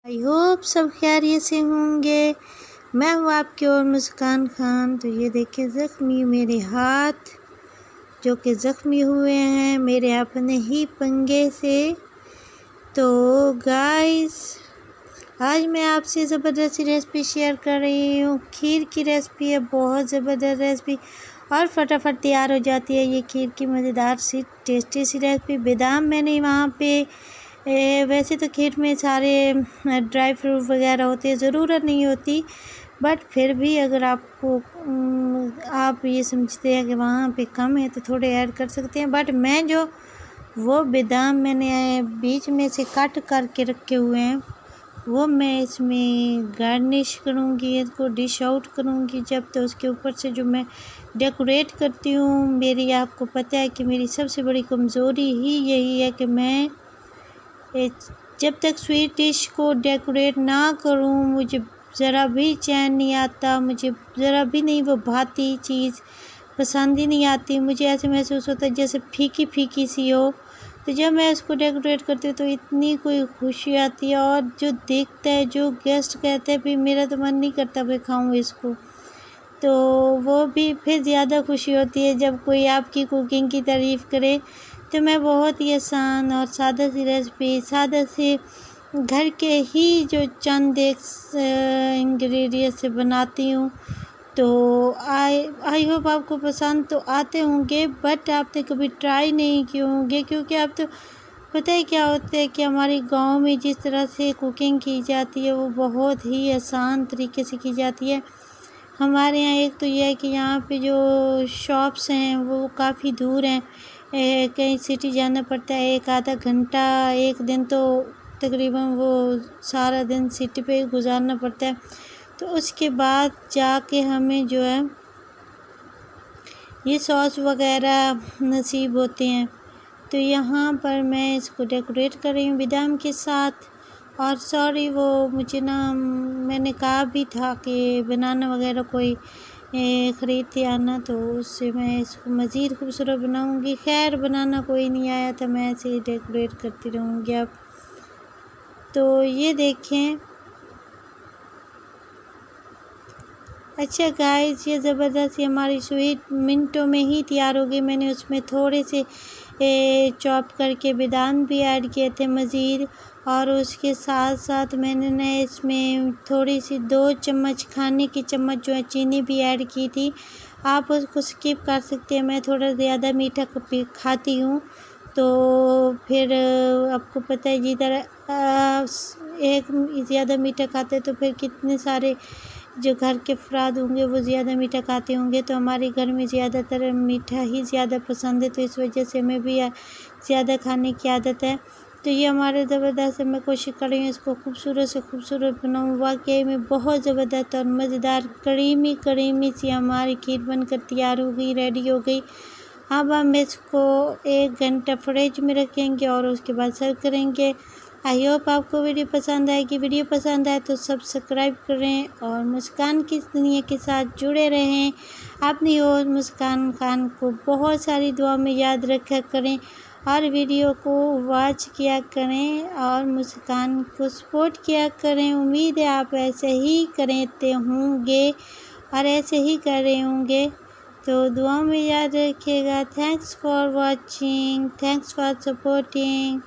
I hope सब खैरियत से होंगे। मैं हूँ आपकी और मुस्कान खान। तो ये देखिए ज़ख्मी मेरे हाथ जो कि ज़ख्मी हुए हैं मेरे अपने ही पंगे से। तो गाइस आज मैं आपसे ज़बरदस्त सी रेसिपी शेयर कर रही हूँ। खीर की रेसिपी है, बहुत ज़बरदस्त रेसिपी और फटाफट तैयार हो जाती है ये खीर की मज़ेदार सी टेस्टी सी रेसिपी। बादाम मैंने वहाँ पे वैसे तो खीर में सारे ड्राई फ्रूट वगैरह होते हैं, ज़रूरत नहीं होती, बट फिर भी अगर आपको आप ये समझते हैं कि वहाँ पे कम है तो थोड़े ऐड कर सकते हैं। बट मैं जो वो बादाम मैंने बीच में से कट करके रखे हुए हैं वो मैं इसमें गार्निश करूँगी, इसको डिश आउट करूँगी जब। तो उसके ऊपर से जो मैं डेकोरेट करती हूँ, मेरी आपको पता है कि मेरी सबसे बड़ी कमज़ोरी ही यही है कि मैं जब तक स्वीट डिश को डेकोरेट ना करूँ मुझे ज़रा भी चैन नहीं आता, मुझे ज़रा भी नहीं वो भाती चीज़ पसंद ही नहीं आती। मुझे ऐसे महसूस होता है जैसे फीकी फीकी सी हो। तो जब मैं इसको डेकोरेट करती हूँ तो इतनी कोई खुशी आती है, और जो देखता है, जो गेस्ट कहते हैं भी मेरा तो मन नहीं करता भाई खाऊँ इसको, तो वो भी फिर ज़्यादा खुशी होती है जब कोई आपकी कुकिंग की तारीफ़ करे। तो मैं बहुत ही आसान और सादा सी रेसिपी, सादा से घर के ही जो चंद एक इंग्रेडिएंट से बनाती हूँ। तो आई होप आपको पसंद तो आते होंगे, बट आपने कभी ट्राई नहीं किए होंगे, क्योंकि आप तो पता है क्या होता है कि हमारे गांव में जिस तरह से कुकिंग की जाती है वो बहुत ही आसान तरीके से की जाती है। हमारे यहाँ एक तो ये है कि यहाँ पे जो शॉप्स हैं वो काफ़ी दूर हैं, कहीं सिटी जाना पड़ता है 1 आधा घंटा, एक दिन तो तकरीबन वो सारा दिन सिटी पे गुजारना पड़ता है। तो उसके बाद जाके हमें जो है ये सॉस वगैरह नसीब होते हैं। तो यहाँ पर मैं इसको डेकोरेट कर रही हूँ बादाम के साथ। और सॉरी वो मुझे ना मैंने कहा भी था कि बनाना वगैरह कोई ख़रीद के आना, तो उससे मैं इसको मज़ीद खूबसूरत बनाऊँगी। खैर बनाना कोई नहीं आया था, मैं ऐसे ही डेकोरेट करती रहूँगी अब। तो ये देखें। अच्छा गाइस, ये ज़बरदस्त हमारी स्वीट मिनटों में ही तैयार हो गई। मैंने उसमें थोड़े से चॉप करके बादाम भी ऐड किए थे मज़ीद, और उसके साथ साथ मैंने ना इसमें थोड़ी सी 2 चम्मच खाने की चम्मच जो है चीनी भी ऐड की थी। आप उसको स्किप कर सकते हैं, मैं थोड़ा ज़्यादा मीठा खाती हूँ। तो फिर आपको पता है जिधर एक ज़्यादा मीठा खाते तो फिर कितने सारे जो घर के अफराद होंगे वो ज़्यादा मीठा खाते होंगे। तो हमारे घर में ज़्यादातर मीठा ही ज़्यादा पसंद है, तो इस वजह से हमें भी ज़्यादा खाने की आदत है। तो ये हमारे ज़बरदस्त, मैं कोशिश कर रही हूँ इसको खूबसूरत से खूबसूरत बनाऊँ। वाकई में बहुत ज़बरदस्त और मज़ेदार करीमी सी हमारी खीर बनकर तैयार हो गई, रेडी हो गई। अब हम इसको 1 घंटा फ्रिज में रखेंगे और उसके बाद सर्व करेंगे। आई होप आपको वीडियो पसंद आएगी। वीडियो पसंद आए तो सब्सक्राइब करें और मुस्कान की दुनिया के साथ जुड़े रहें। अपनी और मुस्कान खान को बहुत सारी दुआ में याद रखा करें और वीडियो को वॉच किया करें और मुस्कान को सपोर्ट किया करें। उम्मीद है आप ऐसे ही करते होंगे और ऐसे ही कर रहे होंगे। तो दुआ में याद रखिएगा। Thanks for watching, thanks for supporting.